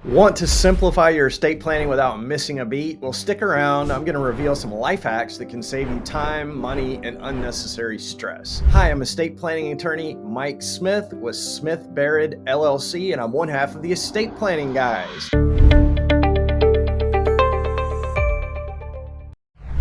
Want to simplify your estate planning without missing a beat? Well, stick around. I'm going to reveal some life hacks that can save you time, money, and unnecessary stress. Hi, I'm estate planning attorney Mike Smith with Smith Barid LLC, and I'm one half of the Estate Planning Guys.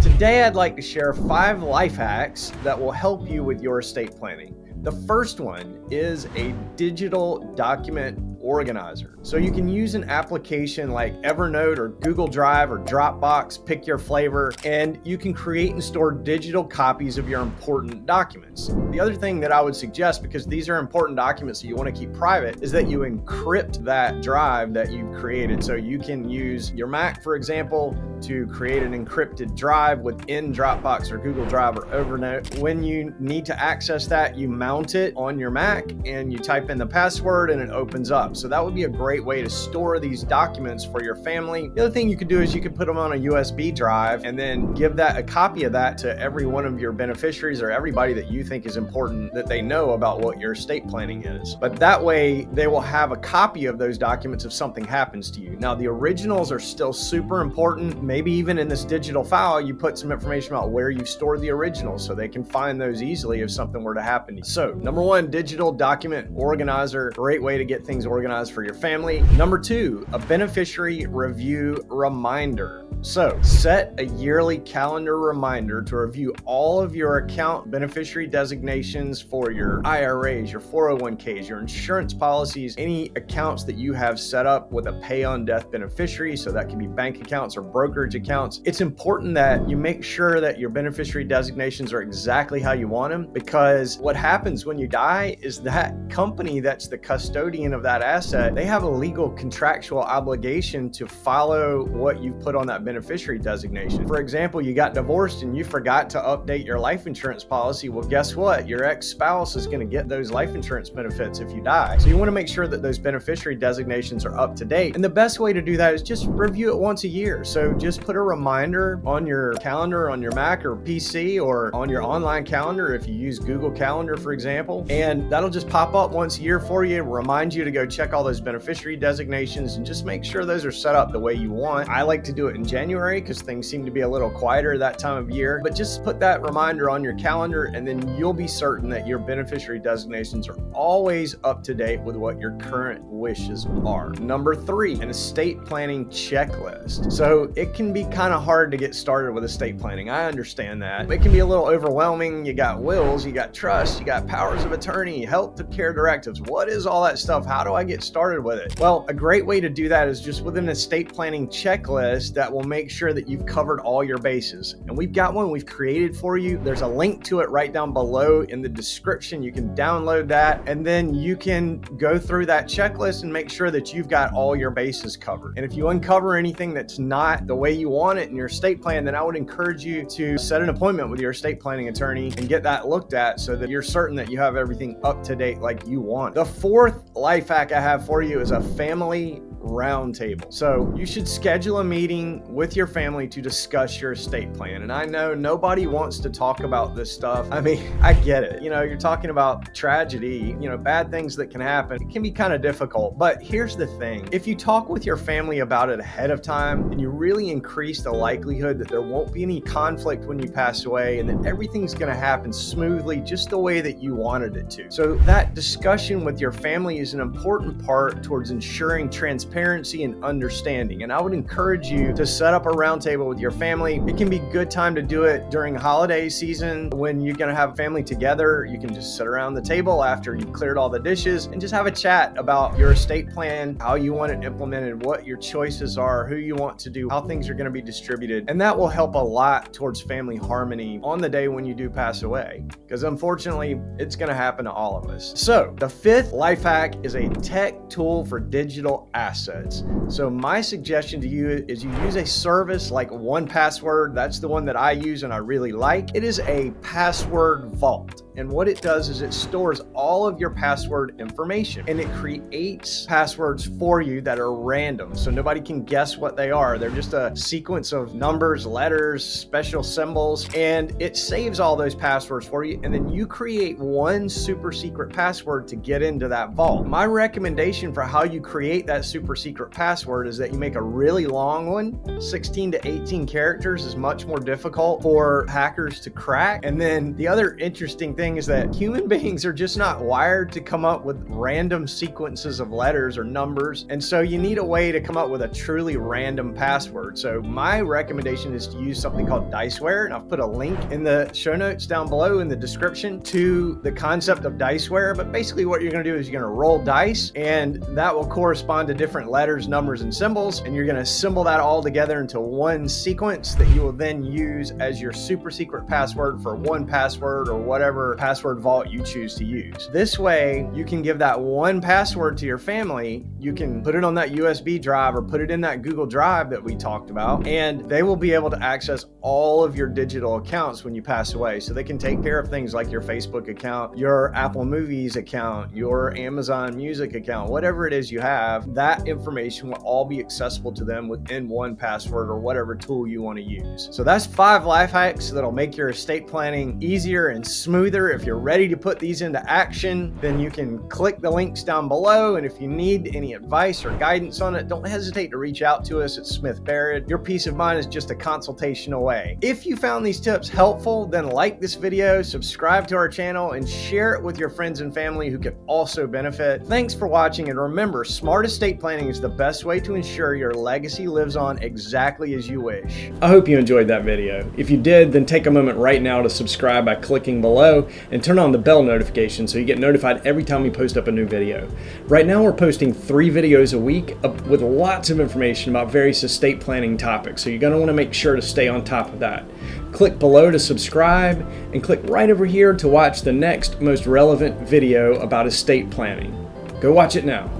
Today, I'd like to share 5 life hacks that will help you with your estate planning. The first one is a digital document organizer. So you can use an application like Evernote or Google Drive or Dropbox, pick your flavor, and you can create and store digital copies of your important documents. The other thing that I would suggest, because these are important documents that you want to keep private, is that you encrypt that drive that you've created. So you can use your Mac, for example, to create an encrypted drive within Dropbox or Google Drive or Evernote. When you need to access that, you mount it on your Mac and you type in the password and it opens up. So that would be a great way to store these documents for your family. The other thing you could do is you could put them on a USB drive and then give that a copy of that to every one of your beneficiaries or everybody that you think is important that they know about what your estate planning is. But that way they will have a copy of those documents if something happens to you. Now, the originals are still super important. Maybe even in this digital file, you put some information about where you store the originals so they can find those easily if something were to happen to you. So, number 1, digital document organizer. Great way to get things organized for your family. Number 2, a beneficiary review reminder. So set a yearly calendar reminder to review all of your account beneficiary designations for your IRAs, your 401ks, your insurance policies, any accounts that you have set up with a pay on death beneficiary. So that can be bank accounts or brokerage accounts. It's important that you make sure that your beneficiary designations are exactly how you want them, because what happens when you die is that company that's the custodian of that asset, they have a legal contractual obligation to follow what you've put on that beneficiary designation. For example, you got divorced and you forgot to update your life insurance policy. Well, guess what? Your ex-spouse is going to get those life insurance benefits if you die. So you want to make sure that those beneficiary designations are up to date. And the best way to do that is just review it once a year. So just put a reminder on your calendar on your Mac or PC or on your online calendar if you use Google Calendar, for example, and that'll just pop up once a year for you, remind you to go check all those beneficiary designations and just make sure those are set up the way you want. I like to do it in January because things seem to be a little quieter that time of year, but just put that reminder on your calendar and then you'll be certain that your beneficiary designations are always up to date with what your current wishes are. Number 3, an estate planning checklist. So it can be kind of hard to get started with estate planning. I understand that. It can be a little overwhelming. You got wills, you got trusts, you got powers of attorney, health care directives. What is all that stuff? How do I get started with it? Well, a great way to do that is just with an estate planning checklist that will make sure that you've covered all your bases. And we've got one we've created for you. There's a link to it right down below in the description. You can download that and then you can go through that checklist and make sure that you've got all your bases covered. And if you uncover anything that's not the way you want it in your estate plan, then I would encourage you to set an appointment with your estate planning attorney and get that looked at so that you're certain that you have everything up to date like you want. The 4th life hack I have for you is a family roundtable. So you should schedule a meeting with your family to discuss your estate plan. And I know nobody wants to talk about this stuff. I mean, I get it. You know, you're talking about tragedy, bad things that can happen. It can be kind of difficult, but here's the thing. If you talk with your family about it ahead of time, then you really increase the likelihood that there won't be any conflict when you pass away and that everything's going to happen smoothly just the way that you wanted it to. So that discussion with your family is an important part towards ensuring transparency and understanding. And I would encourage you to set up a roundtable with your family. It can be a good time to do it during holiday season when you're going to have family together. You can just sit around the table after you've cleared all the dishes and just have a chat about your estate plan, how you want it implemented, what your choices are, who you want to do, how things are going to be distributed. And that will help a lot towards family harmony on the day when you do pass away, because unfortunately it's going to happen to all of us. So the 5th life hack is a tech tool for digital assets. So my suggestion to you is you use a service like 1Password. That's the one that I use and I really like. It is a password vault. And what it does is it stores all of your password information and it creates passwords for you that are random. So nobody can guess what they are. They're just a sequence of numbers, letters, special symbols, and it saves all those passwords for you. And then you create one super secret password to get into that vault. My recommendation for how you create that super secret password is that you make a really long one. 16 to 18 characters is much more difficult for hackers to crack. And then the other interesting thing is that human beings are just not wired to come up with random sequences of letters or numbers. And so you need a way to come up with a truly random password. So my recommendation is to use something called Diceware. And I've put a link in the show notes down below in the description to the concept of Diceware. But basically what you're going to do is you're going to roll dice, and that will correspond to different letters, numbers, and symbols. And you're going to assemble that all together into one sequence that you will then use as your super secret password for 1Password or whatever password vault you choose to use. This way, you can give that one password to your family. You can put it on that USB drive or put it in that Google Drive that we talked about, and they will be able to access all of your digital accounts when you pass away. So they can take care of things like your Facebook account, your Apple Movies account, your Amazon Music account, whatever it is you have. That information will all be accessible to them within 1Password or whatever tool you want to use. So that's 5 life hacks that'll make your estate planning easier and smoother. If you're ready to put these into action, then you can click the links down below. And if you need any advice or guidance on it, don't hesitate to reach out to us at Smith Barid. Your peace of mind is just a consultation away. If you found these tips helpful, then like this video, subscribe to our channel, and share it with your friends and family who could also benefit. Thanks for watching, and remember, smart estate planning is the best way to ensure your legacy lives on exactly as you wish. I hope you enjoyed that video. If you did, then take a moment right now to subscribe by clicking below and turn on the bell notification so you get notified every time we post up a new video. Right now we're posting 3 videos a week with lots of information about various estate planning topics, so you're going to want to make sure to stay on top of that. Click below to subscribe, and click right over here to watch the next most relevant video about estate planning. Go watch it now.